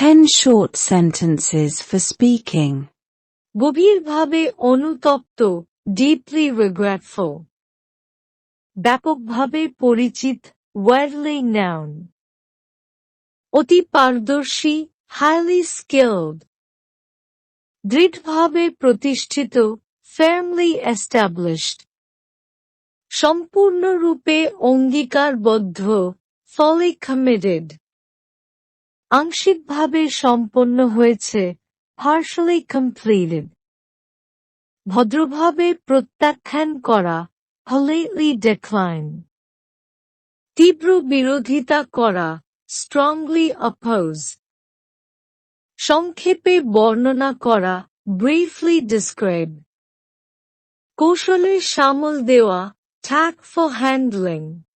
10 short sentences for speaking. গভীরভাবে অনুতপ্ত, deeply regretful. ব্যাপকভাবে পরিচিত, widely known. অতি পারদর্শী, highly skilled. দৃঢ়ভাবে প্রতিষ্ঠিত, firmly established. সম্পূর্ণরূপে অঙ্গীকারবদ্ধ, fully committed. আংশিকভাবে সম্পন্ন হয়েছে, partially completed. ভদ্রভাবে প্রত্যাখ্যান করা, politely decline. তীব্র বিরোধিতা করা, strongly oppose. সংক্ষেপে বর্ণনা করা, briefly describe. কৌশলে সামল দেওয়া, tactful handling.